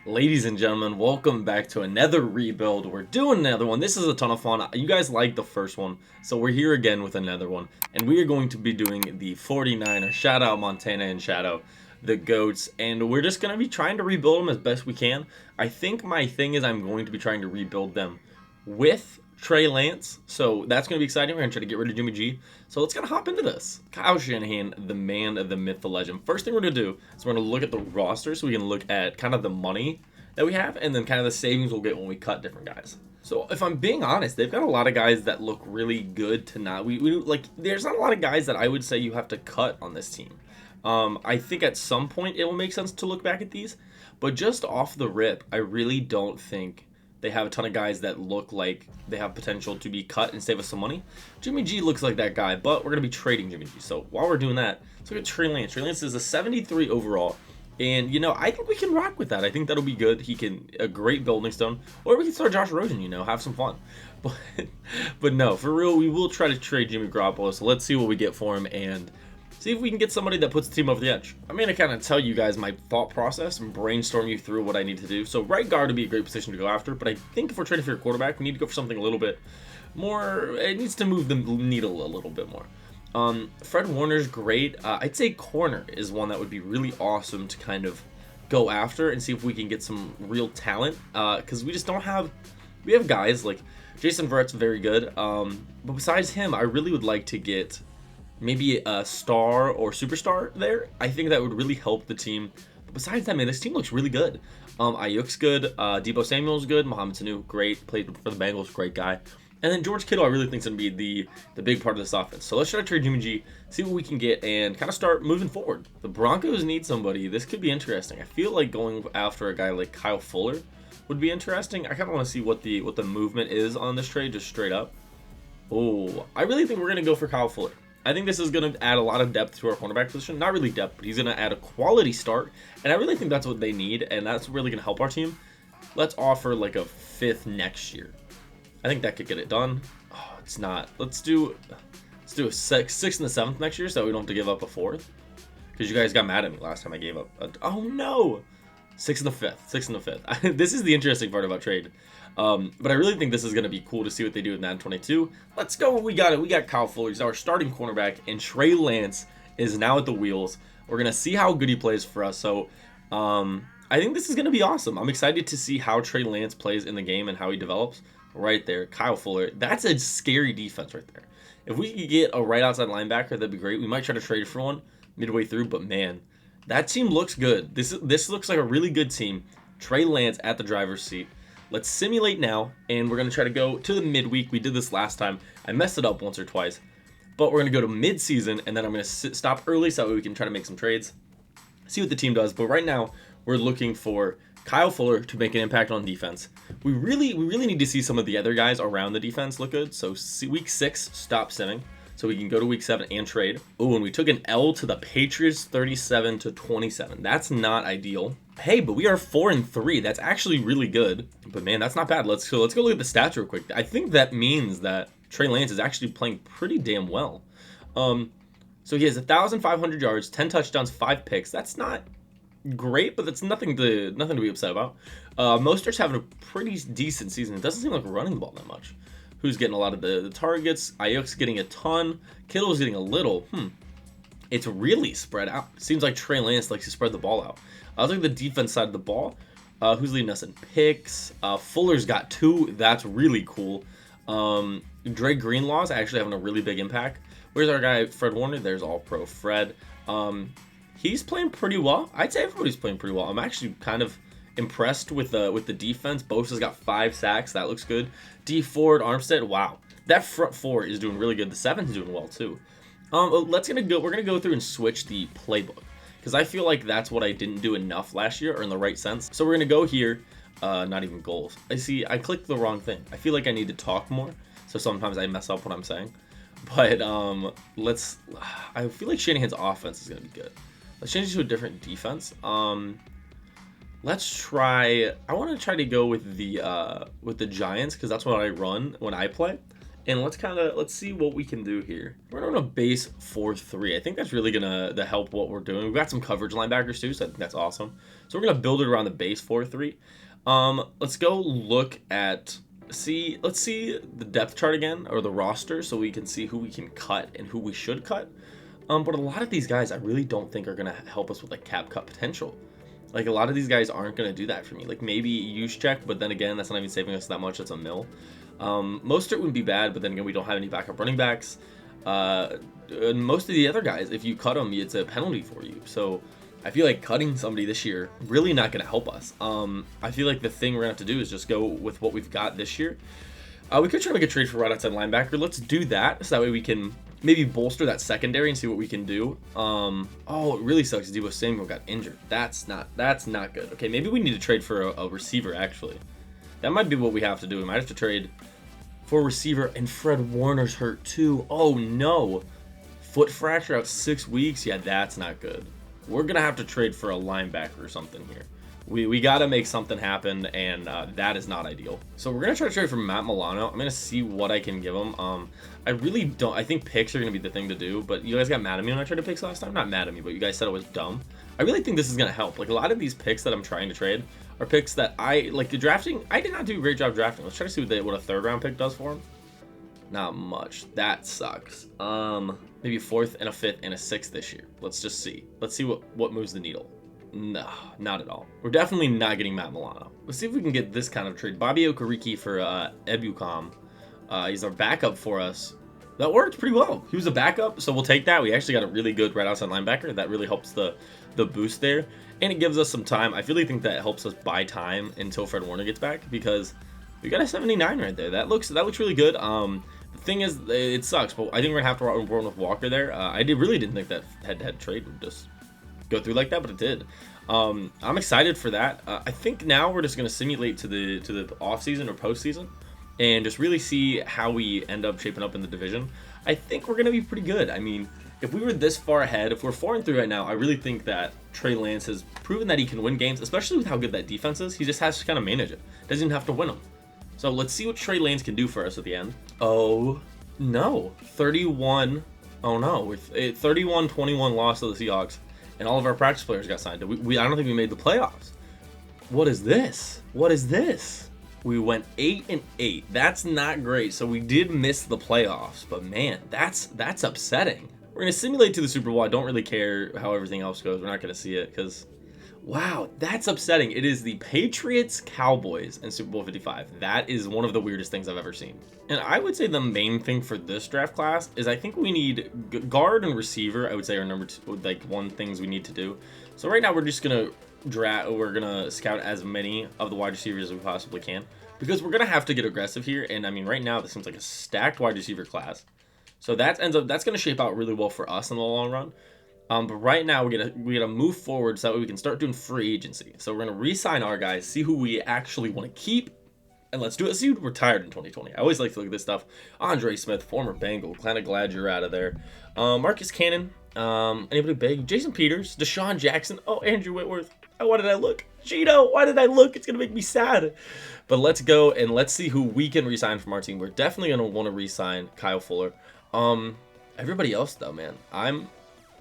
Ladies and gentlemen, welcome back to another rebuild. We're doing another one. This is a ton of fun. You guys liked the first one, so we're here again with another one. And we are going to be doing the 49ers. Shout out Montana and Shadow, the GOATs. And we're just going to be trying to rebuild them as best we can. I think my thing is I'm going to be trying to rebuild them with Trey Lance. So that's going to be exciting. We're going to try to get rid of Jimmy G. So let's kind of hop into this. Kyle Shanahan, the man, the myth, the legend. First thing we're going to do is we're going to look at the roster so we can look at kind of the money that we have and then kind of the savings we'll get when we cut different guys. So if I'm being honest, they've got a lot of guys that look really good to not. There's not a lot of guys that I would say you have to cut on this team. I think at some point it will make sense to look back at these. But just off the rip, I really don't think they have a ton of guys that look like they have potential to be cut and save us some money. Jimmy G looks like that guy, but we're going to be trading Jimmy G. So while we're doing that, let's look at Trey Lance. Trey Lance is a 73 overall. And, I think we can rock with that. I think that'll be good. He can, a great building stone. Or we can start Josh Rosen, have some fun. But no, for real, we will try to trade Jimmy Garoppolo. So let's see what we get for him and see if we can get somebody that puts the team over the edge. I'm going to kind of tell you guys my thought process and brainstorm you through what I need to do. So right guard would be a great position to go after, but I think if we're trading for your quarterback, we need to go for something a little bit more. It needs to move the needle a little bit more. Fred Warner's great. I'd say corner is one that would be really awesome to kind of go after and see if we can get some real talent. Because we just don't have. We have guys like Jason Verrett's very good. But besides him, I really would like to get maybe a star or superstar there. I think that would really help the team. But besides that, man, this team looks really good. Ayuk's good. Deebo Samuel's good. Mohamed Sanu, great. Played for the Bengals, great guy. And then George Kittle, I really think is going to be the big part of this offense. So let's try to trade Jimmy G, see what we can get, and kind of start moving forward. The Broncos need somebody. This could be interesting. I feel like going after a guy like Kyle Fuller would be interesting. I kind of want to see what the movement is on this trade, just straight up. Oh, I really think we're going to go for Kyle Fuller. I think this is going to add a lot of depth to our cornerback position. Not really depth, but he's going to add a quality start. And I really think that's what they need, and that's really going to help our team. Let's offer like a fifth next year. I think that could get it done. Oh, it's not. Let's do a sixth and the seventh next year so we don't have to give up a fourth. Because you guys got mad at me last time I gave up. Oh, no. Sixth and the fifth. This is the interesting part about trade. But I really think this is going to be cool to see what they do with Madden 22. Let's go. We got it. We got Kyle Fuller. He's our starting cornerback. And Trey Lance is now at the wheels. We're going to see how good he plays for us. So I think this is going to be awesome. I'm excited to see how Trey Lance plays in the game and how he develops. Right there, Kyle Fuller. That's a scary defense right there. If we could get a right outside linebacker, that'd be great. We might try to trade for one midway through, but man, that team looks good. This looks like a really good team. Trey Lance at the driver's seat. Let's simulate now, and we're going to try to go to the midweek. We did this last time. I messed it up once or twice, but we're going to go to mid-season, and then I'm going to stop early so that we can try to make some trades, see what the team does. But right now, we're looking for Kyle Fuller to make an impact on defense. We really need to see some of the other guys around the defense look good. So week 6, stop simming. So we can go to week 7 and trade. Oh, and we took an L to the Patriots 37-27. That's not ideal. Hey, but we are 4-3. That's actually really good. But man, that's not bad. Let's go look at the stats real quick. I think that means that Trey Lance is actually playing pretty damn well. So he has 1,500 yards, 10 touchdowns, 5 picks. That's not great, but that's nothing to be upset about. Mostert's having a pretty decent season. It doesn't seem like we're running the ball that much. Who's getting a lot of the targets? Ayuk's getting a ton. Kittle's getting a little. It's really spread out. Seems like Trey Lance likes to spread the ball out. I was like the defense side of the ball. Who's leading us in picks? Fuller's got 2. That's really cool. Dre Greenlaw's actually having a really big impact. Where's our guy Fred Warner? There's All-Pro Fred. He's playing pretty well. I'd say everybody's playing pretty well. I'm actually kind of impressed with the defense. Bosa's got 5 sacks. That looks good. D Ford, Armstead. Wow, that front 4 is doing really good. The 7's doing well too. We're gonna go through and switch the playbook because I feel like that's what I didn't do enough last year or in the right sense. So we're gonna go here. Not even goals. I clicked the wrong thing. I feel like I need to talk more. So sometimes I mess up what I'm saying. But I feel like Shanahan's offense is gonna be good. Let's change it to a different defense. Let's try. I want to try to go with the Giants because that's what I run when I play. And let's see what we can do here. We're on a base 4-3. I think that's really gonna help what we're doing. We've got some coverage linebackers too, so I think that's awesome. So we're gonna build it around the base 4-3. Let's go look at let's see the depth chart again, or the roster, so we can see who we can cut and who we should cut. But a lot of these guys I really don't think are gonna help us with like cap cut potential. Like, a lot of these guys aren't gonna do that for me. Like, maybe use check, but then again, that's not even saving us that much. It's a mill. Mostert wouldn't be bad, but then again, we don't have any backup running backs. And most of the other guys, if you cut them, it's a penalty for you. So I feel like cutting somebody this year really not going to help us. I feel like the thing we're going to have to do is just go with what we've got this year. We could try to make a trade for right outside linebacker. Let's do that, so that way we can maybe bolster that secondary and see what we can do. Oh, it really sucks. Deebo Samuel got injured. That's not good. Okay, maybe we need to trade for a receiver, actually. That might be what we have to do. We might have to trade for a receiver, and Fred Warner's hurt too. Oh no. Foot fracture out 6 weeks. Yeah, that's not good. We're going to have to trade for a linebacker or something here. We got to make something happen, and that is not ideal. So we're going to try to trade for Matt Milano. I'm going to see what I can give him. I really don't. I think picks are going to be the thing to do, but you guys got mad at me when I tried to picks last time. Not mad at me, but you guys said it was dumb. I really think this is going to help. Like, a lot of these picks that I'm trying to trade are picks that I like. The drafting, I did not do a great job drafting. Let's try to see what a third round pick does for him. Not much. That sucks. Maybe a fourth and a fifth and a sixth this year. Let's just see. Let's see what moves the needle. No, not at all. We're definitely not getting Matt Milano. Let's see if we can get this kind of trade. Bobby Okereke for Ebukam. He's our backup for us. That worked pretty well. He was a backup, so we'll take that. We actually got a really good right outside linebacker. That really helps the boost there. And it gives us some time. I really think that helps us buy time until Fred Warner gets back, because we got a 79 right there. That looks really good. The thing is, it sucks, but I think we're gonna have to run with Walker there. I really didn't think that head-to-head trade would just go through like that, but it did. I'm excited for that. I think now we're just gonna simulate to the off season or postseason, and just really see how we end up shaping up in the division. I think we're gonna be pretty good. I mean, if we were this far ahead, if we're 4-3 right now, I really think that Trey Lance has proven that he can win games, especially with how good that defense is. He just has to kind of manage it. Doesn't even have to win them. So let's see what Trey Lance can do for us at the end. Oh no, 31. Oh no, with 31-21 loss to the Seahawks, and all of our practice players got signed. I don't think we made the playoffs. What is this? What is this? We went 8-8. That's not great. So we did miss the playoffs, but man, that's upsetting. We're gonna simulate to the Super Bowl. I don't really care how everything else goes. We're not gonna see it because, wow, that's upsetting. It is the Patriots Cowboys in Super Bowl 55. That is one of the weirdest things I've ever seen. And I would say the main thing for this draft class is I think we need guard and receiver. I would say are number two, like one things we need to do. So right now we're just gonna we're gonna scout as many of the wide receivers as we possibly can, because we're gonna have to get aggressive here. And I mean, right now this seems like a stacked wide receiver class. So that's gonna shape out really well for us in the long run. But right now we gotta move forward so that way we can start doing free agency. So we're gonna re-sign our guys, see who we actually want to keep, and let's do it. See who retired in 2020. I always like to look at this stuff. Andre Smith, former Bengal, kind of glad you're out of there. Marcus Cannon, anybody big? Jason Peters, Deshaun Jackson. Oh, Andrew Whitworth. Oh, why did I look? Gino, why did I look? It's gonna make me sad. But let's go and let's see who we can re-sign from our team. We're definitely gonna want to re-sign Kyle Fuller. Everybody else though, man,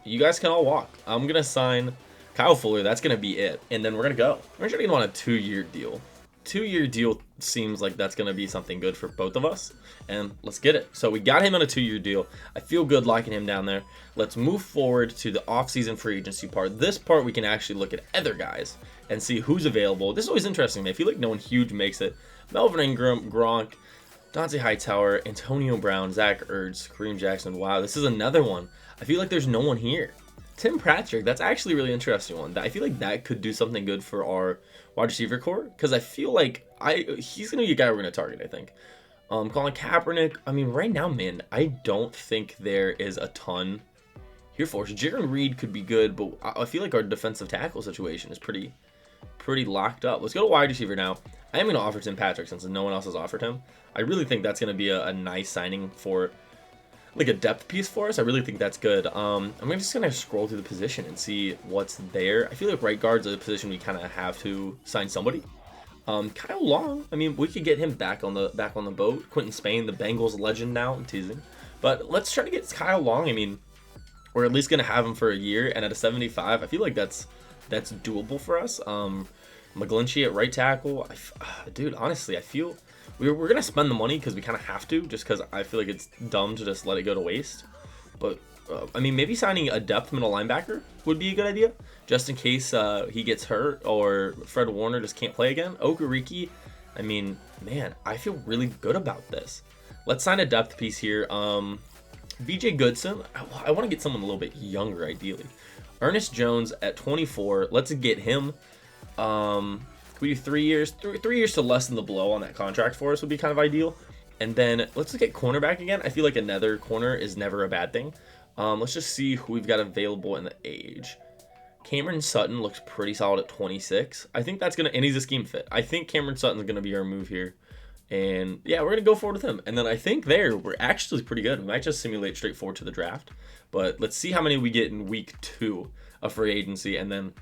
you guys can all walk. I'm gonna sign Kyle Fuller. That's gonna be it, and then we're gonna go. We're actually gonna want a 2-year deal. 2-year deal seems like that's gonna be something good for both of us, and let's get it. So we got him on a 2-year deal. I feel good locking him down there. Let's move forward to the off-season free agency part. This part we can actually look at other guys and see who's available. This is always interesting. I feel like no one huge makes it. Melvin Ingram, Gronk, Dante Hightower, Antonio Brown, Zach Ertz, Kareem Jackson. Wow, this is another one. I feel like there's no one here. Tim Patrick, that's actually a really interesting one. I feel like that could do something good for our wide receiver core, because I feel like he's going to be a guy we're going to target, I think. Colin Kaepernick, I mean, right now, man, I don't think there is a ton here for us. Jaron Reed could be good, but I feel like our defensive tackle situation is pretty locked up. Let's go to wide receiver now. I am going to offer Tim Patrick since no one else has offered him. I really think that's going to be a nice signing for like a depth piece for us. I really think that's good. I'm just going to scroll through the position and see what's there. I feel like right guard's a position we kind of have to sign somebody. Kyle Long, I mean, we could get him back on the boat. Quentin Spain, the Bengals legend now. I'm teasing. But let's try to get Kyle Long. I mean, we're at least going to have him for a year. And at a 75, I feel like that's doable for us. McGlinchey at right tackle. Dude, honestly, I feel we're going to spend the money because we kind of have to, just because I feel like it's dumb to just let it go to waste. But, I mean, maybe signing a depth middle linebacker would be a good idea, just in case he gets hurt or Fred Warner just can't play again. Okereke, I mean, man, I feel really good about this. Let's sign a depth piece here. BJ Goodson, I want to get someone a little bit younger, ideally. Ernest Jones at 24, let's get him. Can we do 3 years? 3 years to lessen the blow on that contract for us would be kind of ideal. And then let's look at cornerback again. I feel like another corner is never a bad thing. Let's just see who we've got available in the age. Cameron Sutton looks pretty solid at 26. I think that's and he's a scheme fit. I think Cameron Sutton's gonna be our move here. And yeah, we're gonna go forward with him. And then I think we're actually pretty good. We might just simulate straight forward to the draft. But let's see how many we get in week 2 of free agency. And then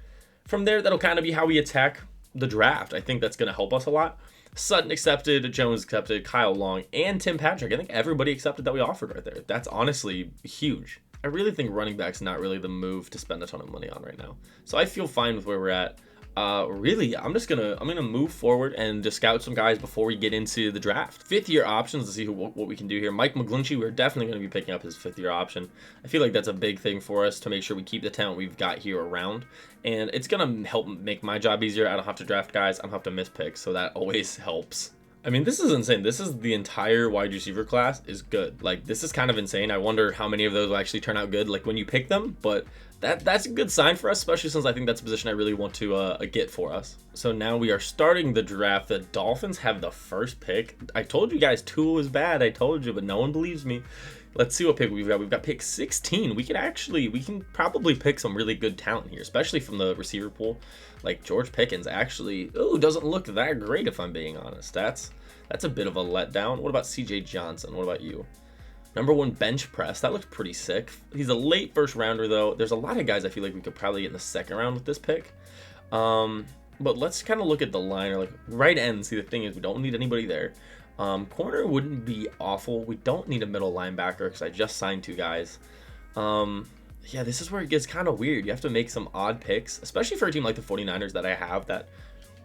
from there, that'll kind of be how we attack the draft. I think that's gonna help us a lot. Sutton accepted, Jones accepted, Kyle Long, and Tim Patrick. I think everybody accepted that we offered right there. That's honestly huge. I really think running back's not really the move to spend a ton of money on right now. So I feel fine with where we're at. Really, I'm gonna move forward and just scout some guys before we get into the draft. 5th-year options to see what we can do here. Mike McGlinchey, we're definitely going to be picking up his 5th-year option. I feel like that's a big thing for us to make sure we keep the talent we've got here around. And it's going to help make my job easier. I don't have to draft guys. I don't have to miss picks, so that always helps. I mean, this is insane. This is the entire wide receiver class is good. Like, this is kind of insane. I wonder how many of those will actually turn out good, like, when you pick them. But that's a good sign for us, especially since I think that's a position I really want to get for us. So now we are starting the draft. The Dolphins have the first pick. I told you guys 2 was bad. I told you, but no one believes me. Let's see what pick we've got. We've got pick 16. We can probably pick some really good talent here, especially from the receiver pool. Like George Pickens actually, doesn't look that great if I'm being honest. That's a bit of a letdown. What about CJ Johnson? What about you? Number 1 bench press. That looks pretty sick. He's a late first rounder though. There's a lot of guys I feel like we could probably get in the 2nd round with this pick. But let's kind of look at the line, or like right end. See, the thing is we don't need anybody there. Corner wouldn't be awful. We don't need a middle linebacker because I just signed 2 guys. Yeah, this is where it gets kind of weird. You have to make some odd picks, especially for a team like the 49ers that I have that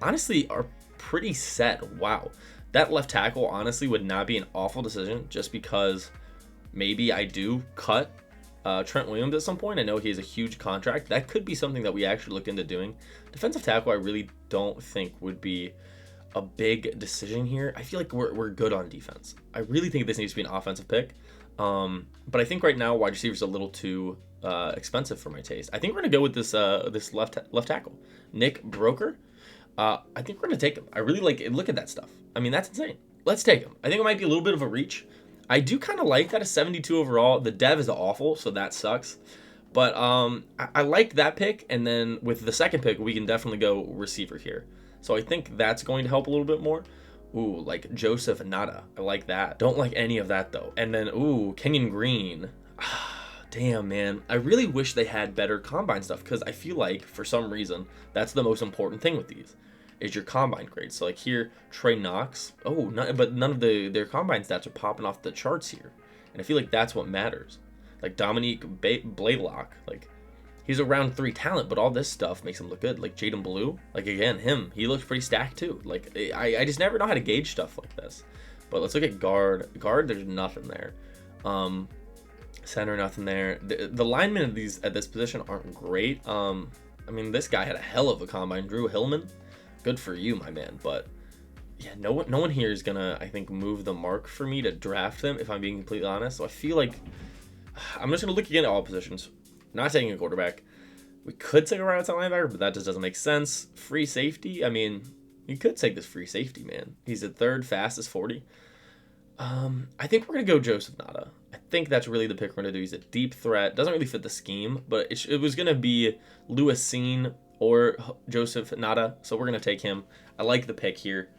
honestly are pretty set. Wow. That left tackle honestly would not be an awful decision, just because maybe I do cut Trent Williams at some point. I know he has a huge contract. That could be something that we actually look into doing. Defensive tackle I really don't think would be a big decision here. I feel like we're good on defense. I really think this needs to be an offensive pick. But I think right now wide receiver is a little too expensive for my taste. I think we're gonna go with this left tackle, Nick Broker. I think we're gonna take him. I really like it. Look at that stuff. I mean, that's insane. Let's take him. I think it might be a little bit of a reach. I do kind of like that a 72 overall. The dev is awful, so that sucks. But I like that pick, and then with the 2nd pick, we can definitely go receiver here. So I think that's going to help a little bit more. Ooh, like Joseph Nada. I like that. Don't like any of that, though. And then, Kenyon Green. Damn, man. I really wish they had better combine stuff, because I feel like, for some reason, that's the most important thing with these, is your combine grades. So, like here, Trey Knox. But none of their combine stats are popping off the charts here. And I feel like that's what matters. Like Dominique Blaylock. Like, he's a round 3 talent, but all this stuff makes him look good. Like Jaden Blue, like again, he looks pretty stacked too. Like I just never know how to gauge stuff like this. But let's look at guard. Guard, there's nothing there. Center, nothing there. The linemen of these at this position aren't great. I mean, this guy had a hell of a combine. Drew Hillman, good for you, my man. But yeah, no one here is gonna, I think, move the mark for me to draft them, if I'm being completely honest. So I feel like I'm just gonna look again at all positions. Not taking a quarterback. We could take a right outside linebacker, but that just doesn't make sense. Free safety. I mean, you could take this free safety, man. He's the 3rd fastest 40. I think we're going to go Joseph Nada. I think that's really the pick we're going to do. He's a deep threat. Doesn't really fit the scheme, but it was going to be Lewis Seen or Joseph Nada, so we're going to take him. I like the pick here.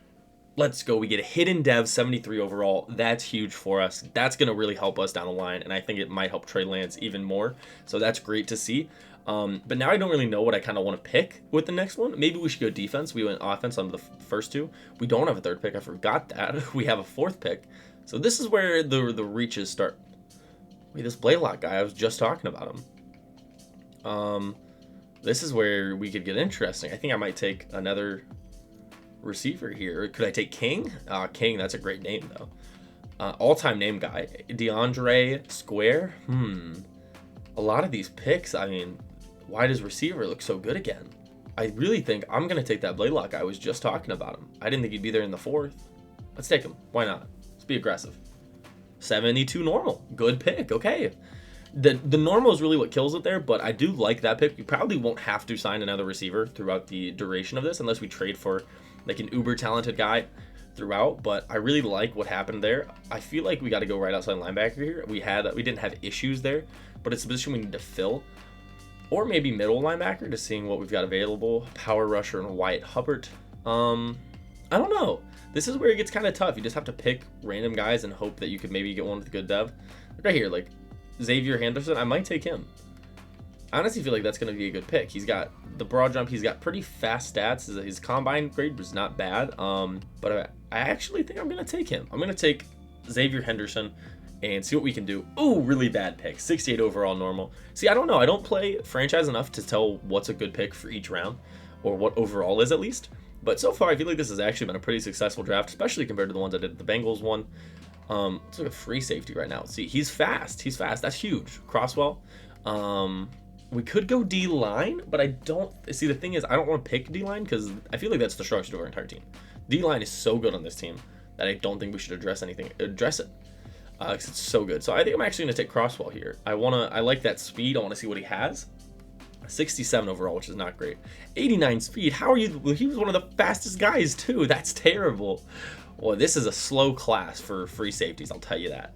Let's go. We get a hidden dev 73 overall. That's huge for us. That's going to really help us down the line, and I think it might help Trey Lance even more, so that's great to see. But now I don't really know what I kind of want to pick with the next one. Maybe we should go defense. We went offense on the first two. We don't have a third pick. I forgot that. We have a fourth pick. So this is where the reaches start. Wait, this Blaylock guy, I was just talking about him. This is where we could get interesting. I think I might take another receiver here. Could I take King? King, that's a great name, though. All-time name guy. DeAndre Square. A lot of these picks, I mean, why does receiver look so good again? I really think I'm going to take that Blaylock guy. I was just talking about him. I didn't think he'd be there in the fourth. Let's take him. Why not? Let's be aggressive. 72 normal. Good pick. Okay. The normal is really what kills it there, but I do like that pick. We probably won't have to sign another receiver throughout the duration of this unless we trade for like an uber talented guy throughout, but I really like what happened there. I feel like we got to go right outside linebacker here. We didn't have issues there, but it's a position we need to fill. Or maybe middle linebacker, just seeing what we've got available. Power rusher and Wyatt Hubbard. I don't know. This is where it gets kind of tough. You just have to pick random guys and hope that you could maybe get one with a good dev. Right here, like Xavier Henderson, I might take him. I honestly feel like that's going to be a good pick. He's got the broad jump. He's got pretty fast stats. His combine grade was not bad. But I actually think I'm going to take him. I'm going to take Xavier Henderson and see what we can do. Ooh, really bad pick. 68 overall normal. See, I don't know. I don't play franchise enough to tell what's a good pick for each round or what overall is at least. But so far, I feel like this has actually been a pretty successful draft, especially compared to the ones I did at the Bengals one. Let's look at free safety right now. See, he's fast. He's fast. That's huge. Crosswell. We could go D-line, but I don't... See, the thing is, I don't want to pick D-line because I feel like that's the structure of our entire team. D-line is so good on this team that I don't think we should address it. Because it's so good. So I think I'm actually going to take Crosswell here. I like that speed. I want to see what he has. 67 overall, which is not great. 89 speed. How are you? He was one of the fastest guys, too. That's terrible. Well, this is a slow class for free safeties, I'll tell you that.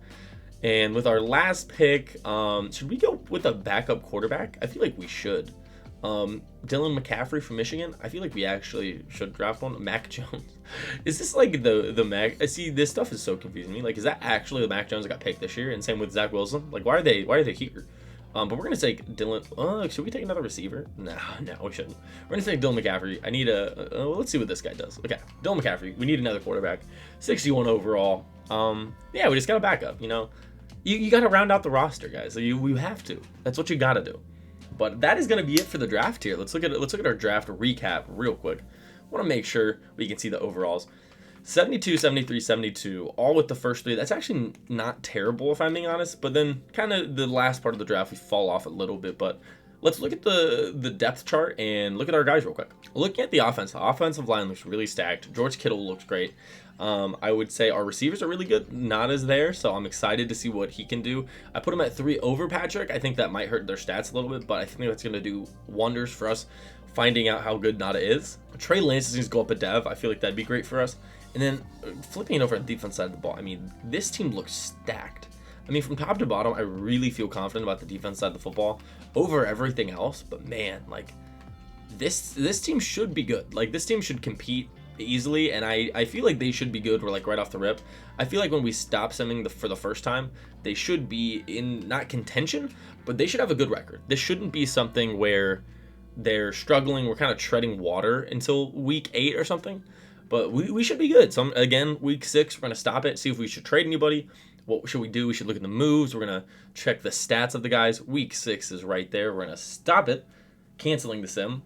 And with our last pick, should we go with a backup quarterback? I feel like we should. Dylan McCaffrey from Michigan. I feel like we actually should draft one. Mac Jones. Is this like the Mac? See, this stuff is so confusing me. Like, is that actually the Mac Jones that got picked this year? And same with Zach Wilson. Like, why are they here? But we're gonna take Dylan. Should we take another receiver? No, we shouldn't. We're gonna take Dylan McCaffrey. I need let's see what this guy does. Okay, Dylan McCaffrey. We need another quarterback. 61 overall. Yeah, we just got a backup. You know, you got to round out the roster, guys. So you have to. That's what you got to do. But that is gonna be it for the draft here. Let's look at our draft recap real quick. Want to make sure we can see the overalls. 72, 73, 72, all with the first three. That's actually not terrible if I'm being honest, but then kind of the last part of the draft we fall off a little bit. But let's look at the depth chart and look at our guys real quick. Looking at the offensive line looks really stacked. George Kittle looks great. I would say our receivers are really good. Not as there, so I'm excited to see what he can do. I put him at 3 over Patrick. I think that might hurt their stats a little bit, but I think that's going to do wonders for us finding out how good Nada is. Trey Lance needs to go up a dev. I feel like that'd be great for us. And then flipping it over on the defense side of the ball, I mean, this team looks stacked. I mean, from top to bottom, I really feel confident about the defense side of the football over everything else. But man, like this team should be good. Like this team should compete easily, and I feel like they should be good. We're like right off the rip. I feel like when we stop sending for the first time, they should be in not contention, but they should have a good record. This shouldn't be something where they're struggling. We're kind of treading water until week 8 or something. But we should be good. So again, week 6, we're going to stop it, see if we should trade anybody. What should we do? We should look at the moves. We're going to check the stats of the guys. Week 6 is right there. We're going to stop it, canceling the sim.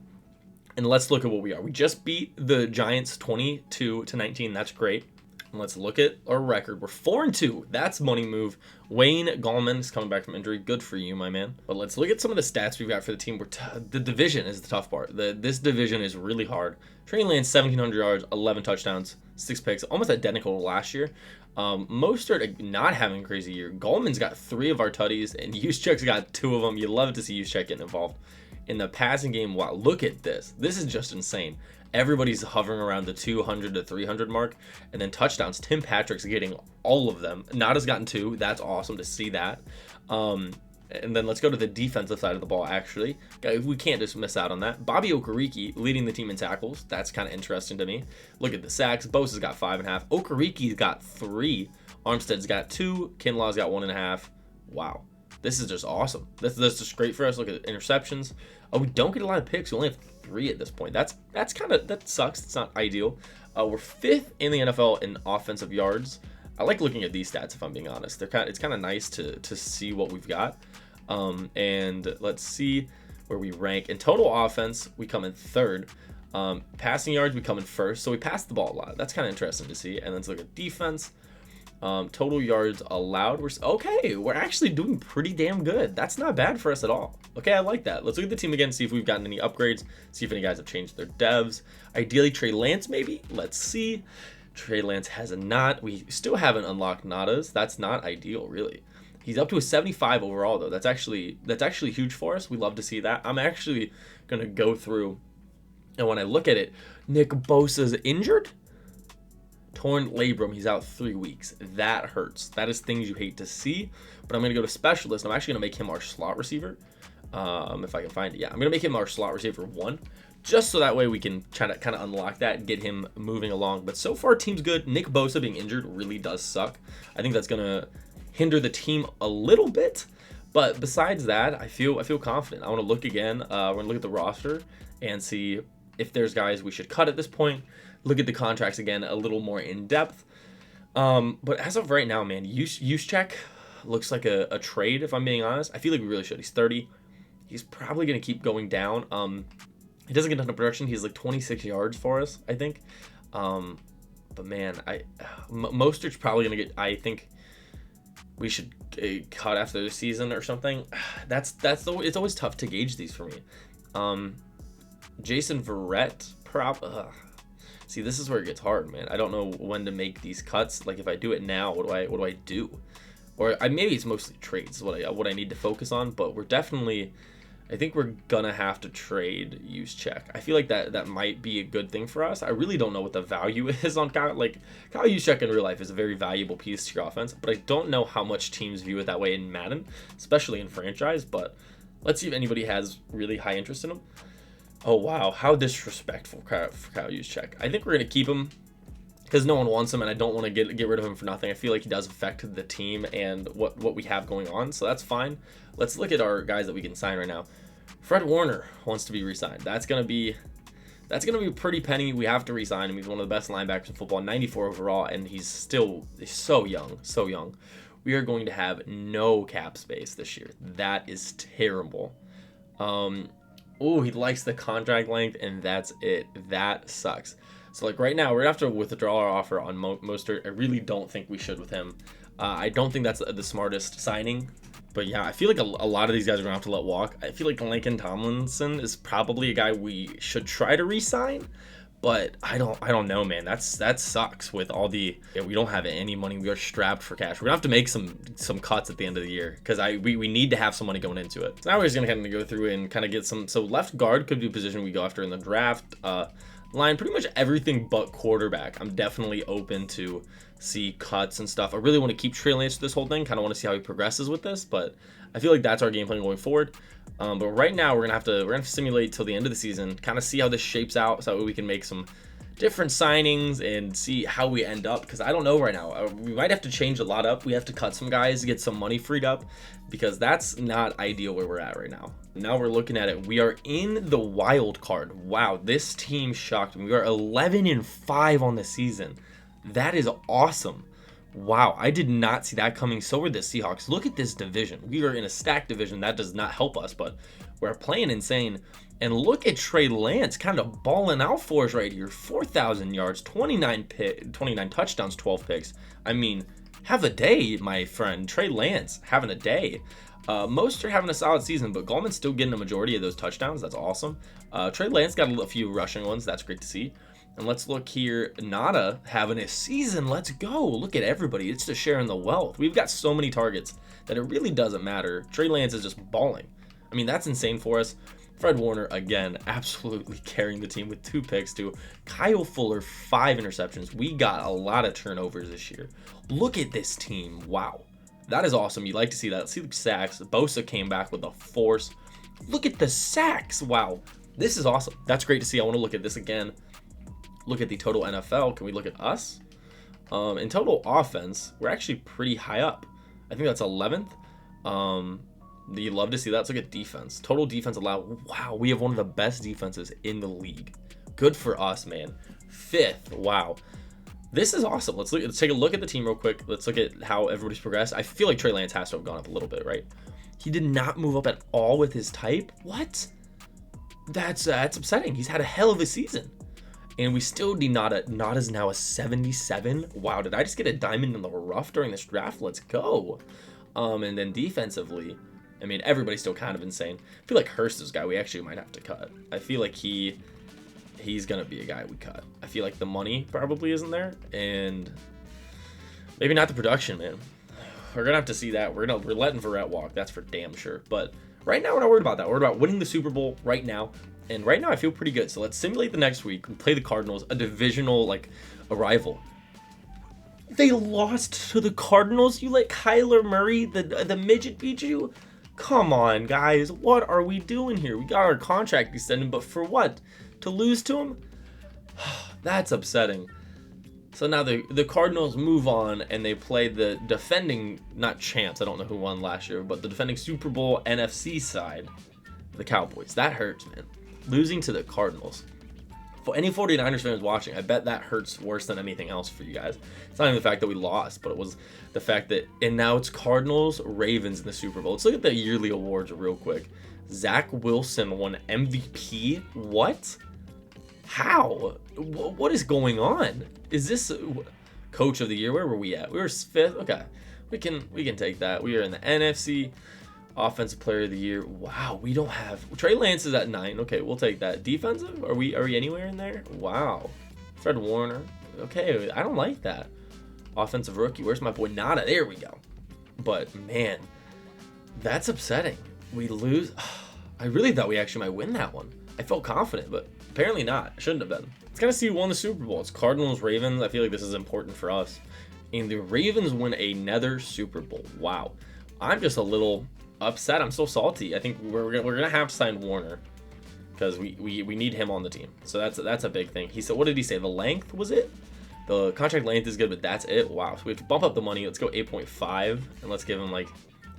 And let's look at what we are. We just beat the Giants 22-19. That's great. And let's look at our record. We're 4-2. That's money move. Wayne Gallman is coming back from injury. Good for you, my man. But let's look at some of the stats we've got for the team. The division is the tough part. This division is really hard. Trey Lance, 1,700 yards, 11 touchdowns, 6 picks, almost identical to last year. Mostert not having a crazy year. Gallman's got 3 of our tutties, and Juszczyk's got 2 of them. You love to see Juszczyk getting involved. In the passing game, wow, look at this. This is just insane. Everybody's hovering around the 200 to 300 mark. And then touchdowns, Tim Patrick's getting all of them. Nada's gotten 2. That's awesome to see that. And then let's go to the defensive side of the ball, actually. We can't just miss out on that. Bobby Okereke leading the team in tackles. That's kind of interesting to me. Look at the sacks. Bosa's got 5.5. Okereke's got 3. Armstead's got 2. Kinlaw's got 1.5. Wow. This is just awesome. That's just great for us. Look at interceptions. Oh, we don't get a lot of picks. We only have 3 at this point. That sucks. It's not ideal. We're 5th in the NFL in offensive yards. I like looking at these stats, if I'm being honest. It's kind of nice to see what we've got. And let's see where we rank. In total offense, we come in 3rd. Passing yards, we come in 1st. So we pass the ball a lot. That's kind of interesting to see. And then let's look at defense. Total yards allowed. We're actually doing pretty damn good. That's not bad for us at all. Okay, I like that. Let's look at the team again, see if we've gotten any upgrades, see if any guys have changed their devs. Ideally, Trey Lance, maybe. Let's see. Trey Lance has a not. We still haven't unlocked Nadas. That's not ideal, really. He's up to a 75 overall, though. That's actually huge for us. We love to see that. I'm actually gonna go through, and when I look at it, Nick Bosa's injured. Torn labrum, he's out 3 weeks. That hurts. That is things you hate to see. But I'm going to go to specialist. I'm actually going to make him our slot receiver. If I can find it. Yeah, I'm going to make him our slot receiver 1. Just so that way we can try to kind of unlock that and get him moving along. But so far, team's good. Nick Bosa being injured really does suck. I think that's going to hinder the team a little bit. But besides that, I feel confident. I want to look again. We're going to look at the roster and see if there's guys we should cut at this point. Look at the contracts again a little more in depth. But as of right now, man, Juszczyk looks like a trade, if I'm being honest. I feel like we really should. He's 30. He's probably going to keep going down. He doesn't get a ton of production. He's like 26 yards for us, I think. But man, Mostert's probably going to get, I think we should cut after the season or something. It's always tough to gauge these for me. Jason Verrett, see, this is where it gets hard, man. I don't know when to make these cuts. Like, if I do it now, what do I do? Or maybe it's mostly trades, what I need to focus on. But we're definitely, I think we're gonna have to trade Juszczyk. I feel like that might be a good thing for us. I really don't know what the value is on Kyle Juszczyk in real life is a very valuable piece to your offense, but I don't know how much teams view it that way in Madden, especially in franchise. But let's see if anybody has really high interest in him. Oh, wow. How disrespectful for Kyle Juszczyk. I think we're going to keep him because no one wants him, and I don't want to get rid of him for nothing. I feel like he does affect the team and what we have going on, so that's fine. Let's look at our guys that we can sign right now. Fred Warner wants to be re-signed. That's going to be a pretty penny. We have to re-sign him. He's one of the best linebackers in football, 94 overall, and he's so young. We are going to have no cap space this year. That is terrible. Oh, he likes the contract length, and that's it. That sucks. So, like, right now, we're going to have to withdraw our offer on Mostert. I really don't think we should with him. I don't think that's the smartest signing. But, yeah, I feel like a lot of these guys are going to have to let walk. I feel like Lincoln Tomlinson is probably a guy we should try to re-sign. But I don't know, man. That sucks with all the we don't have any money. We are strapped for cash. We're gonna have to make some cuts at the end of the year because we need to have some money going into it. So now we're just gonna kind of go through and kind of get some. So left guard could be a position we go after in the draft. Line, pretty much everything but quarterback. I'm definitely open to see cuts and stuff. I really want to keep Trey Lance this whole thing. Kind of want to see how he progresses with this, but I feel like that's our game plan going forward. But right now we're gonna have to simulate till the end of the season, kind of see how this shapes out, so that we can make some different signings and see how we end up. Because I don't know right now. We might have to change a lot up. We have to cut some guys to get some money freed up, because that's not ideal where we're at right now. Now we're looking at it. We are in the wild card. Wow, this team shocked me. We are 11-5 on the season. That is awesome. Wow, I did not see that coming. So are the Seahawks. Look at this division. We are in a stacked division. That does not help us, but we're playing insane. And look at Trey Lance kind of balling out for us right here. 4,000 yards, 29 touchdowns, 12 picks. I mean, have a day, my friend. Trey Lance having a day. Most are having a solid season, but Gallman's still getting a majority of those touchdowns. That's awesome. Trey Lance got a few rushing ones. That's great to see. And let's look here. Nada having a season. Let's go. Look at everybody. It's just sharing the wealth. We've got so many targets that it really doesn't matter. Trey Lance is just balling. I mean, that's insane for us. Fred Warner, again, absolutely carrying the team with 2 picks too. Kyle Fuller, 5 interceptions. We got a lot of turnovers this year. Look at this team. Wow. That is awesome. You like to see that. See the sacks. Bosa came back with a force. Look at the sacks. Wow. This is awesome. That's great to see. I want to look at this again. Look at the total NFL. Can we look at us? In total offense, we're actually pretty high up. I think that's 11th. You love to see that. Let's look at defense. Total defense allowed. Wow, we have one of the best defenses in the league. Good for us, man. 5th. Wow. This is awesome. Let's take a look at the team real quick. Let's look at how everybody's progressed. I feel like Trey Lance has to have gone up a little bit, right? He did not move up at all with his type. What? That's upsetting. He's had a hell of a season. And we still need Nada's now a 77. Wow, did I just get a diamond in the rough during this draft? Let's go. And then defensively, I mean, everybody's still kind of insane. I feel like Hurst is a guy we actually might have to cut. I feel like he's gonna be a guy we cut. I feel like the money probably isn't there, and maybe not the production, man. We're gonna have to see that. We're letting Verrett walk. That's for damn sure. But right now, we're not worried about that. We're worried about winning the Super Bowl right now. And right now, I feel pretty good. So let's simulate the next week. We play the Cardinals, a divisional a rival. They lost to the Cardinals. You let Kyler Murray, the midget, beat you? Come on, guys. What are we doing here? We got our contract extended, but for what? To lose to him? That's upsetting. So now the Cardinals move on, and they play the defending, not champs, I don't know who won last year, but the defending Super Bowl NFC side, the Cowboys. That hurts, man. Losing to the Cardinals. For any 49ers fans watching, I bet that hurts worse than anything else for you guys. It's not even the fact that we lost, but it was the fact that, and now it's Cardinals, Ravens in the Super Bowl. Let's look at the yearly awards real quick. Zach Wilson won MVP? What? How? What is going on? Is this Coach of the Year? Where were we at? We were 5th. Okay, we can take that. We are in the NFC. Offensive Player of the Year. Wow, we don't have Trey Lance is at 9. Okay, we'll take that. Defensive? Are we anywhere in there? Wow. Fred Warner. Okay, I don't like that. Offensive Rookie. Where's my boy Nada? There we go. But man, that's upsetting. We lose. I really thought we actually might win that one. I felt confident, but apparently not. Shouldn't have been. It's kind of see who won the Super Bowl. It's Cardinals, Ravens. I feel like this is important for us. And the Ravens win another Super Bowl. Wow. I'm just a little upset. I'm so salty. I think we're gonna have to sign Warner because we need him on the team. So that's a big thing. He said, what did he say? The length was it? The contract length is good, but that's it. Wow. So we have to bump up the money. Let's go 8.5 and let's give him like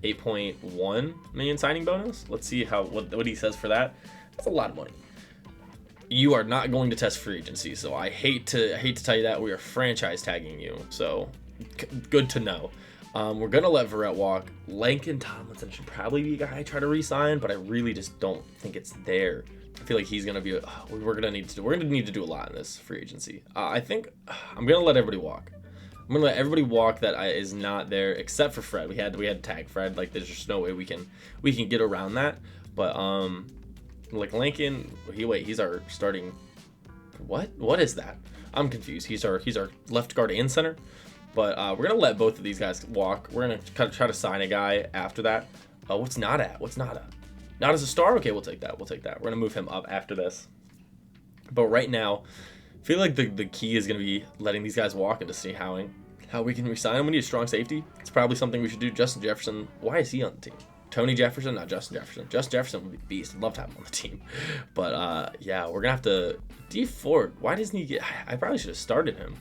8.1 million signing bonus. Let's see what he says for that. That's a lot of money. You are not going to test free agency, so I hate to tell you that. We are franchise tagging you. So good to know. We're going to let Verrett walk. Laken Tomlinson should probably be a guy I try to re-sign, but I really just don't think it's there. I feel like he's going to be we're going to need to do a lot in this free agency. I think I'm going to let everybody walk. I'm going to let everybody walk that is not there except for Fred. We had to tag Fred. Like there's just no way we can get around that. But like Lincoln, he's our starting. What is that? I'm confused. He's our left guard and center. But we're gonna let both of these guys walk. We're gonna kind of try to sign a guy after that. What's Nada at? What's Nada? Not as a star? Okay, we'll take that. We're gonna move him up after this. But right now, I feel like the key is gonna be letting these guys walk and to see how we can resign them. We need a strong safety. It's probably something we should do. Justin Jefferson. Why is he on the team? Tony Jefferson, not Justin Jefferson. Justin Jefferson would be a beast. I'd love to have him on the team. But yeah, we're gonna have to D Ford. Why doesn't he get? I probably should have started him.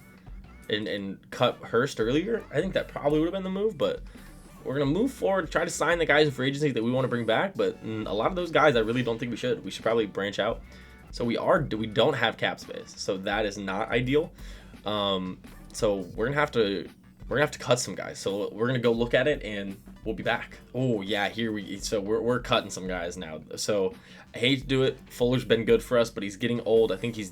And cut Hurst earlier. I think that probably would have been the move, but we're going to move forward, try to sign the guys in free agency that we want to bring back, but a lot of those guys I really don't think we should. We should probably branch out. So we don't have cap space, so that is not ideal. So we're going to have to cut some guys. So we're going to go look at it and we'll be back. Oh yeah, so we're cutting some guys now. So I hate to do it. Fuller's been good for us, but he's getting old. I think he's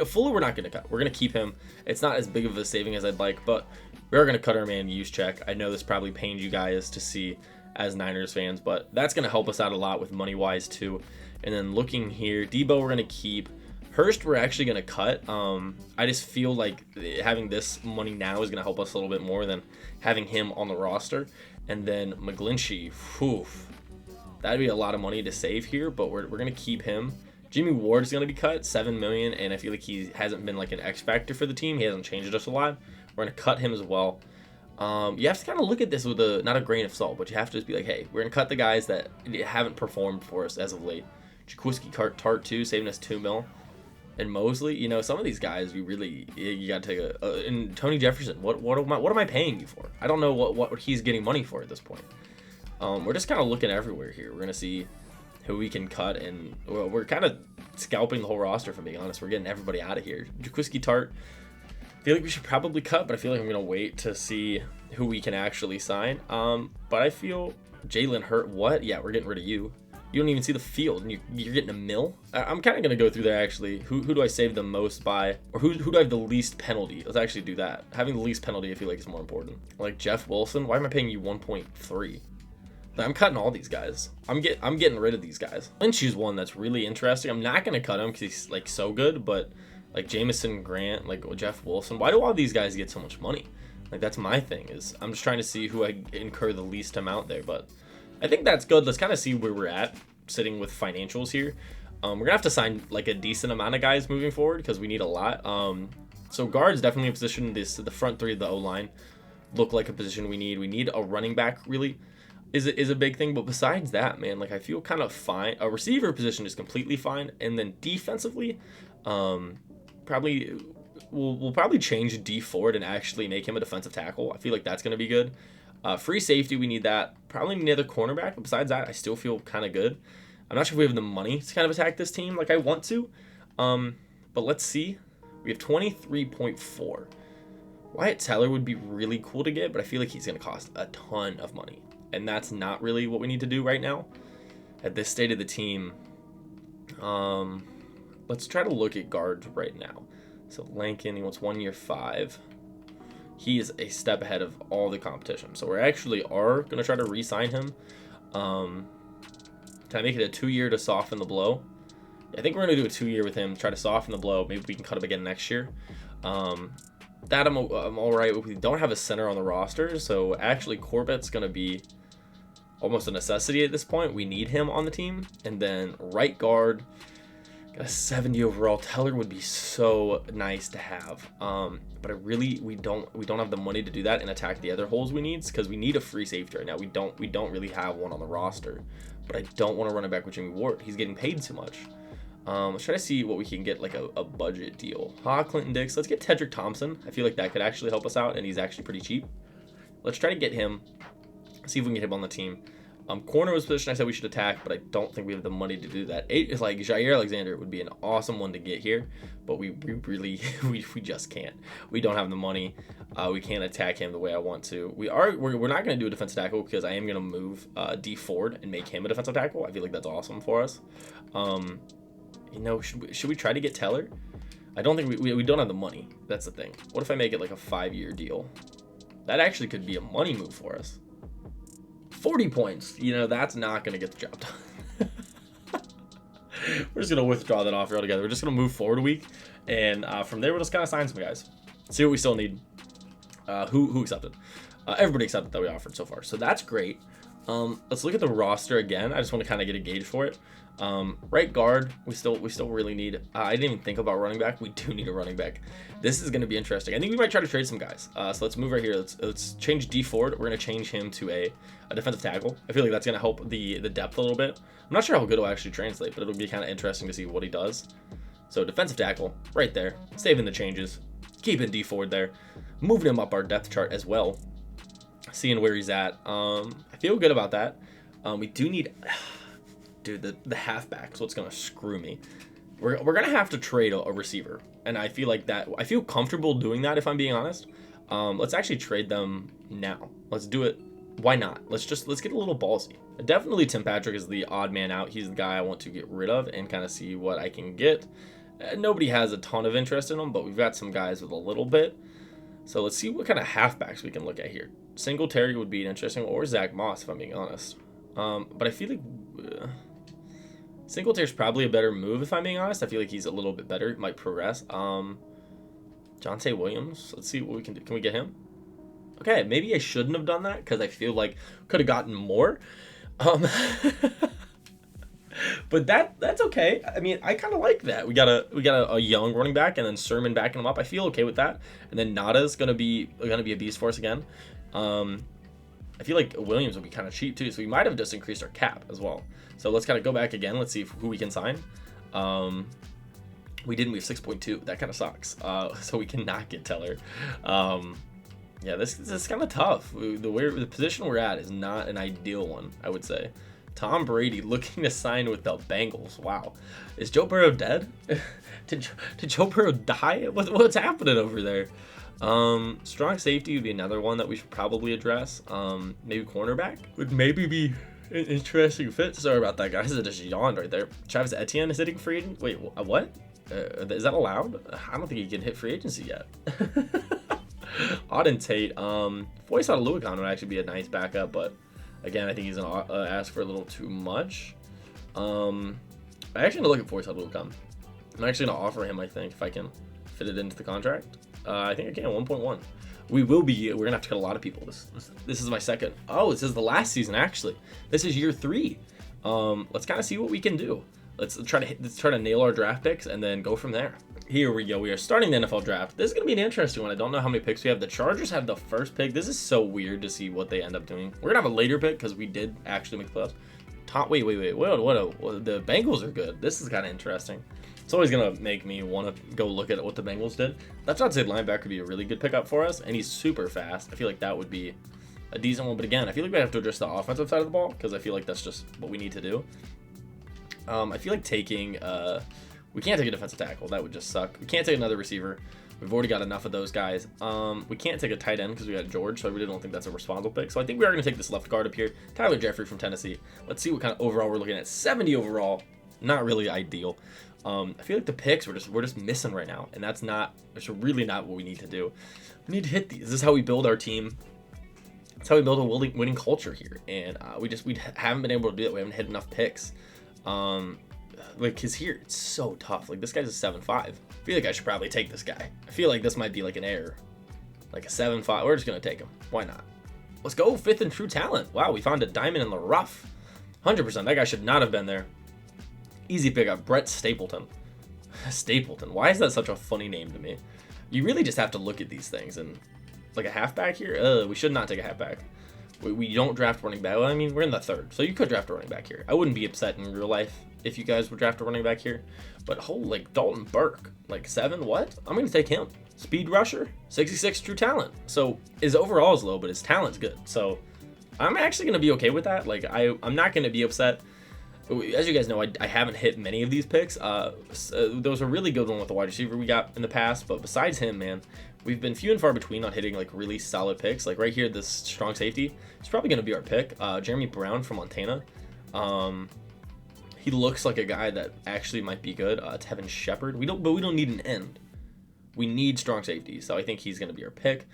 Fuller we're not going to cut. We're going to keep him. It's not as big of a saving as I'd like, but we are going to cut our man Juszczyk. I know this probably pains you guys to see as Niners fans, but that's going to help us out a lot with money-wise too. And then looking here, Debo we're going to keep. Hurst we're actually going to cut. I just feel like having this money now is going to help us a little bit more than having him on the roster. And then McGlinchey, that'd be a lot of money to save here, but we're going to keep him. Jimmy Ward is going to be cut, $7 million, and I feel like he hasn't been like an X factor for the team. He hasn't changed us a lot. We're going to cut him as well. You have to kind of look at this with not a grain of salt, but you have to just be like, hey, we're going to cut the guys that haven't performed for us as of late. Jaquiski Tart too, saving us $2 million. And Mosley, some of these guys you got to take and Tony Jefferson, what am I paying you for? I don't know what he's getting money for at this point. We're just kind of looking everywhere here. We're gonna see who we can cut, and we're kind of scalping the whole roster. If I'm being honest, we're getting everybody out of here. Jaquiski Tart, I feel like we should probably cut, but I feel like I'm gonna wait to see who we can actually sign. But I feel Jalen Hurt. What? Yeah, we're getting rid of you. You don't even see the field, and you're getting a mil. I'm kind of gonna go through there actually. Who do I save the most by, or who do I have the least penalty? Let's actually do that. Having the least penalty, I feel like, is more important. Like Jeff Wilson. Why am I paying you 1.3? I'm cutting all these guys. I'm getting rid of these guys. Lynch's one that's really interesting. I'm not gonna cut him because he's like so good, but like Jamison Grant, like Jeff Wilson. Why do all these guys get so much money? Like that's my thing. Is I'm just trying to see who I incur the least amount there, but I think that's good. Let's kind of see where we're at sitting with financials here. We're gonna have to sign like a decent amount of guys moving forward because we need a lot. So guards definitely a position. The front three of the O-line look like a position we need. We need a running back really is a big thing, but besides that, man, like I feel kind of fine. A receiver position is completely fine, and then defensively, probably we'll probably change D Ford and actually make him a defensive tackle. I feel like that's gonna be good. Free safety, we need that. Probably need another cornerback, but besides that, I still feel kind of good. I'm not sure if we have the money to kind of attack this team like I want to, but let's see. We have 23.4. Wyatt Teller would be really cool to get, but I feel like he's going to cost a ton of money, and that's not really what we need to do right now at this state of the team. Let's try to look at guards right now. So Lankin, he wants 1 year 5. He is a step ahead of all the competition. So we actually are going to try to re-sign him. Can I make it a 2 year to soften the blow? I think we're going to do a 2 year with him, try to soften the blow. Maybe we can cut him again next year. That I'm all right with. We don't have a center on the roster, so actually Corbett's going to be almost a necessity at this point. We need him on the team. And then right guard, got a 70 overall. Teller would be so nice to have. But we don't have the money to do that and attack the other holes we need, because we need a free safety right now. We don't really have one on the roster. But I don't want to run it back with Jimmy Ward. He's getting paid too much. Let's try to see what we can get, like a budget deal. Clinton Dix. Let's get Teddrick Thompson. I feel like that could actually help us out, and he's actually pretty cheap. Let's try to get him. See if we can get him on the team. Corner was a position I said we should attack, but I don't think we have the money to do that. 8 is like Jair Alexander would be an awesome one to get here, but we really we just can't. We don't have the money. We can't attack him the way I want to. We're not going to do a defensive tackle because I am going to move D Ford and make him a defensive tackle. I feel like that's awesome for us. Should we try to get Teller? I don't think we don't have the money. That's the thing. What if I make it like a 5-year deal? That actually could be a money move for us. 40 points. That's not going to get the job done. We're just going to withdraw that offer altogether. We're just going to move forward a week. And from there, we'll just kind of sign some guys. See what we still need. Who accepted? Everybody accepted that we offered so far. So that's great. Let's look at the roster again. I just want to kind of get a gauge for it. Right guard, we still really need. I didn't even think about running back. We do need a running back. This is going to be interesting. I think we might try to trade some guys. So let's move right here. Let's change D Ford. We're going to change him to a defensive tackle. I feel like that's going to help the depth a little bit. I'm not sure how good it'll actually translate, but it'll be kind of interesting to see what he does. So defensive tackle right there, saving the changes, keeping D Ford there, moving him up our depth chart as well, seeing where he's at. I feel good about that. We do need. Dude, the halfback's what's gonna screw me. We're gonna have to trade a receiver, and I feel like that. I feel comfortable doing that if I'm being honest. Let's actually trade them now. Let's do it. Why not? Let's get a little ballsy. Definitely Tim Patrick is the odd man out. He's the guy I want to get rid of and kind of see what I can get. Nobody has a ton of interest in him, but we've got some guys with a little bit. So let's see what kind of halfbacks we can look at here. Singletary would be interesting, or Zach Moss if I'm being honest. But I feel like Singletary's probably a better move if I'm being honest. I feel like he's a little bit better. Might progress. Jonte Williams. Let's see what we can do. Can we get him? Okay, maybe I shouldn't have done that because I feel like could have gotten more. But that's okay. I mean, I kind of like that. We got a young running back and then Sermon backing him up. I feel okay with that. And then Nada's gonna be a beast for us again. I feel like Williams will be kind of cheap too, so we might have just increased our cap as well. So let's kind of go back again. Let's see who we can sign. We didn't. We have 6.2. That kind of sucks. So we cannot get Teller. Yeah, this is kind of tough. The position we're at is not an ideal one, I would say. Tom Brady looking to sign with the Bengals. Wow. Is Joe Burrow dead? did Joe Burrow die? What's happening over there? Strong safety would be another one that we should probably address. Maybe cornerback would maybe be an interesting fit. Sorry about that, guys. I just yawned right there. Travis Etienne is hitting free agent. Wait, what? Is that allowed? I don't think he can hit free agency yet. Auden Tate. Voice out of Luakon would actually be a nice backup, but again, I think he's gonna ask for a little too much. I'm actually gonna look at Voice out of Luakon. I'm actually gonna offer him, I think, if I can fit it into the contract. I think I can 1.1. We're gonna have to cut a lot of people. This is my second. Oh, this is the last season actually. This is year 3. Let's kind of see what we can do. Let's try to nail our draft picks and then go from there. Here we go. We are starting the NFL draft. This is going to be an interesting one. I don't know how many picks we have. The Chargers have the first pick. This is so weird to see what they end up doing. We're going to have a later pick because we did actually make the playoffs. Wait. What? The Bengals are good. This is kind of interesting. It's always going to make me want to go look at what the Bengals did. That's not to say linebacker would be a really good pickup for us, and he's super fast. I feel like that would be a decent one. But again, I feel like we have to address the offensive side of the ball because I feel like that's just what we need to do. I feel like taking... we can't take a defensive tackle. That would just suck. We can't take another receiver. We've already got enough of those guys. We can't take a tight end because we got George, so I really don't think that's a responsible pick. So I think we are going to take this left guard up here. Tyler Jeffrey from Tennessee. Let's see what kind of overall we're looking at. 70 overall. Not really ideal. I feel like the picks we're just missing right now, and that's really not what we need to do. We need to hit these. This is how we build our team. That's how we build a winning culture here, and we haven't been able to do that. We haven't hit enough picks. Cause here it's so tough. Like this guy's a 7.5. I feel like I should probably take this guy. I feel like this might be like an error, like a 7.5. We're just gonna take him. Why not? Let's go. 5th in true talent. Wow, we found a diamond in the rough. 100%. That guy should not have been there. Easy pickup. Brett Stapleton. Stapleton. Why is that such a funny name to me? You really just have to look at these things and like a halfback here. We should not take a halfback. We don't draft running back. Well, I mean, we're in the 3rd, so you could draft a running back here. I wouldn't be upset in real life if you guys would draft a running back here. But like Dalton Burke, like 7, what? I'm going to take him. Speed rusher, 66 true talent. So his overall is low, but his talent's good. So I'm actually going to be okay with that. Like I'm not going to be upset. As you guys know, I haven't hit many of these picks. There was a really good one with the wide receiver we got in the past, but besides him, man, we've been few and far between on hitting like really solid picks. Like right here, this strong safety, it's probably going to be our pick. Jeremy Brown from Montana. He looks like a guy that actually might be good. Tevin Shepard. We don't need an end. We need strong safety, so I think he's going to be our pick.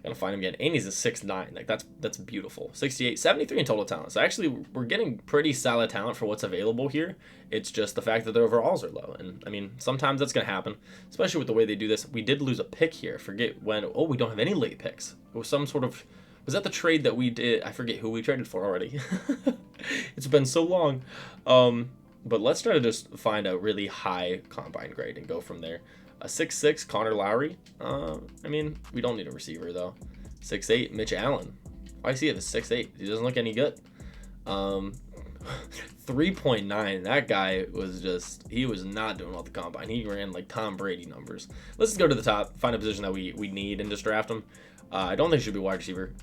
Gonna find him again, and he's a 6'9". Like that's beautiful. 68, 73 in total talent. So actually, we're getting pretty solid talent for what's available here. It's just the fact that their overalls are low, and I mean sometimes that's gonna happen, especially with the way they do this. We did lose a pick here. Forget when. Oh, we don't have any late picks. It was some sort of. Was that the trade that we did? I forget who we traded for already. It's been so long. But let's try to just find a really high combine grade and go from there. A 6'6", Connor Lowry. I mean, we don't need a receiver, though. 6'8", Mitch Allen. Why does he have a 6'8"? He doesn't look any good. 3.9. That guy was he was not doing well at the combine. He ran like Tom Brady numbers. Let's just go to the top, find a position that we need, and just draft him. I don't think it should be wide receiver.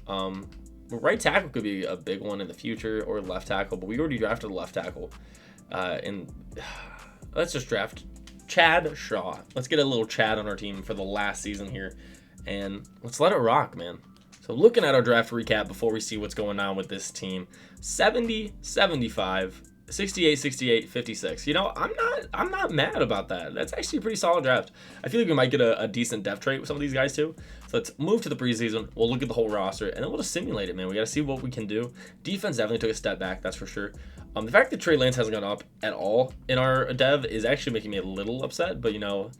Right tackle could be a big one in the future, or left tackle, but we already drafted the left tackle. And let's just draft Chad Shaw. Let's get a little Chad on our team for the last season here, and let's let it rock, man. So looking at our draft recap before we see what's going on with this team, 70, 75, 68, 68, 56. You know, I'm not mad about that. That's actually a pretty solid draft. I feel like we might get a decent depth trait with some of these guys too. So let's move to the preseason. We'll look at the whole roster, and then we'll just simulate it, man. We got to see what we can do. Defense definitely took a step back, that's for sure. The fact that Trey Lance hasn't gone up at all in our dev is actually making me a little upset, but you know,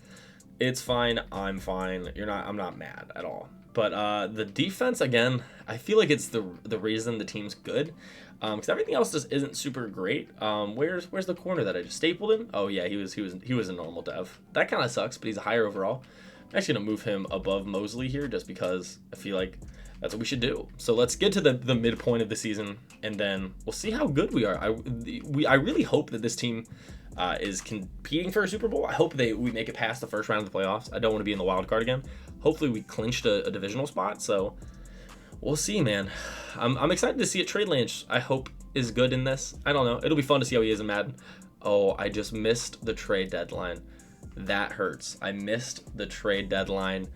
it's fine. I'm fine. I'm not mad at all. But the defense, again, I feel like it's the reason the team's good, because everything else just isn't super great. Where's the corner that I just stapled him? Oh yeah, he was a normal dev. That kind of sucks, but he's a higher overall. I'm actually gonna move him above Mosley here just because I feel like that's what we should do. So let's get to the midpoint of the season, and then we'll see how good we are. I really hope that this team is competing for a Super Bowl. I hope we make it past the first round of the playoffs. I don't want to be in the wild card again. Hopefully we clinched a divisional spot. So we'll see, man. I'm excited to see it. Trey Lance, I hope, is good in this. I don't know. It'll be fun to see how he is in Madden. Oh, I just missed the trade deadline. That hurts. I missed the trade deadline.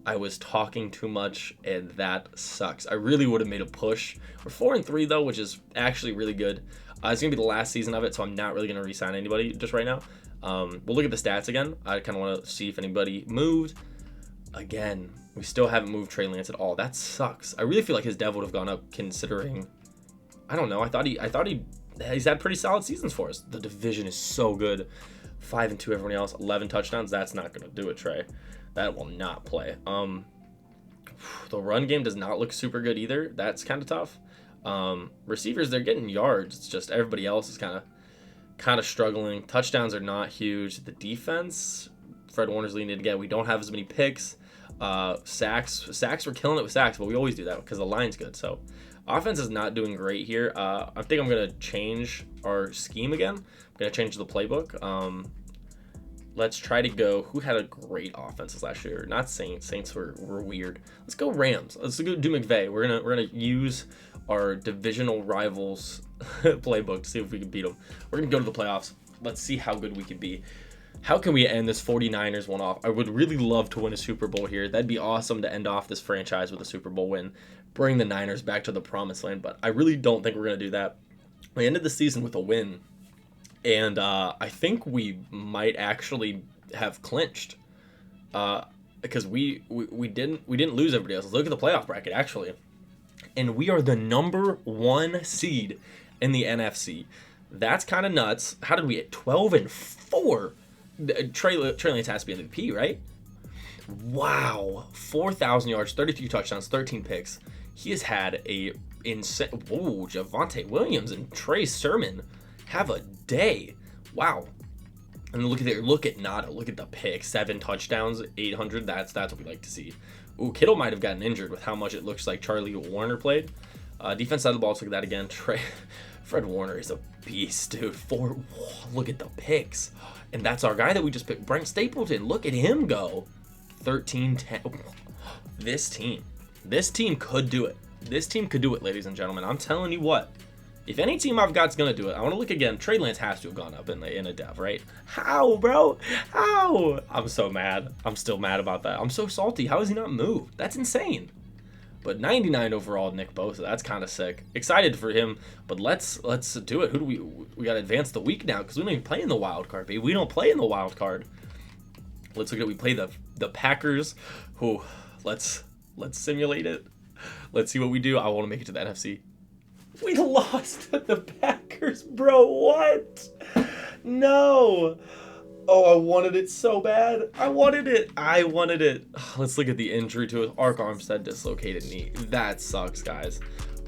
I was talking too much, and that sucks. I really would have made a push. We're 4-3 though, which is actually really good. It's gonna be the last season of it, so I'm not really gonna re-sign anybody just right now. We'll look at the stats again. I kind of want to see if anybody moved. Again, we still haven't moved Trey Lance at all. That sucks. I really feel like his dev would have gone up considering. I don't know. I thought he's had pretty solid seasons for us. The division is so good. 5-2 everyone else, 11 touchdowns. That's not gonna do it, Trey. That will not play. The run game does not look super good either. That's kind of tough. Receivers, they're getting yards. It's just everybody else is kind of struggling. Touchdowns are not huge. The defense, Fred Warner's leading it again. We don't have as many picks. Sacks, we're killing it with sacks, but we always do that because the line's good. So offense is not doing great here. I think I'm going to change our scheme again. I'm going to change the playbook. Let's try to go. Who had a great offense last year? Not Saints. Saints were weird. Let's go Rams. Let's go do McVay. We're gonna use our divisional rivals playbook to see if we can beat them. We're gonna go to the playoffs. Let's see how good we can be. How can we end this 49ers one off? I would really love to win a Super Bowl here. That'd be awesome to end off this franchise with a Super Bowl win. Bring the Niners back to the promised land, but I really don't think we're gonna do that. We ended the season with a win. And I think we might actually have clinched because we didn't lose everybody else. Look at the playoff bracket actually, and we are the number 1 seed in the NFC. That's kind of nuts. How did we get 12-4? Trey Lance has to be MVP, right? Wow, 4,000 yards, 33 touchdowns, 13 picks. He has had a insane. Whoa, Jonte Williams and Trey Sermon. Have a day. Wow. And look at there. Look at Nada. Look at the pick. 7 touchdowns, 800. That's what we like to see. Ooh, Kittle might have gotten injured with how much it looks like Charlie Warner played. Defense side of the ball. Let's look at that again. Fred Warner is a beast, dude. Look at the picks. And that's our guy that we just picked. Brent Stapleton. Look at him go. 13-10. This team could do it. This team could do it, ladies and gentlemen. I'm telling you what. If any team I've got's gonna do it, I want to look again. Trey Lance has to have gone up in a dev, right? How, bro? How? I'm so mad. I'm still mad about that. I'm so salty. How has he not moved? That's insane. But 99 overall, Nick Bosa. That's kind of sick. Excited for him. But let's do it. Who do we got to advance the week now because we don't even play in the wild card, baby. We don't play in the wild card. Let's look at. We play the Packers. Who? Let's simulate it. Let's see what we do. I want to make it to the NFC. We lost to the Packers, bro. What? No. Oh, I wanted it so bad. I wanted it. Let's look at the injury to his Ark Armstead dislocated knee. That sucks, guys.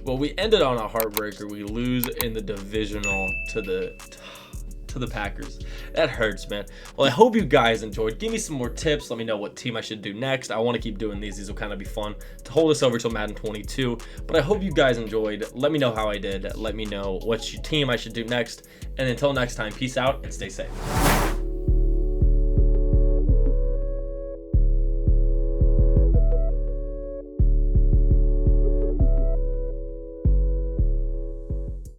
Well, we ended on a heartbreaker. We lose in the divisional to the Packers. That hurts, man. Well, I hope you guys enjoyed. Give me some more tips. Let me know what team I should do next. I want to keep doing these. These will kind of be fun to hold us over till Madden 22. But I hope you guys enjoyed. Let me know how I did. Let me know what team I should do next. And until next time, peace out and stay safe.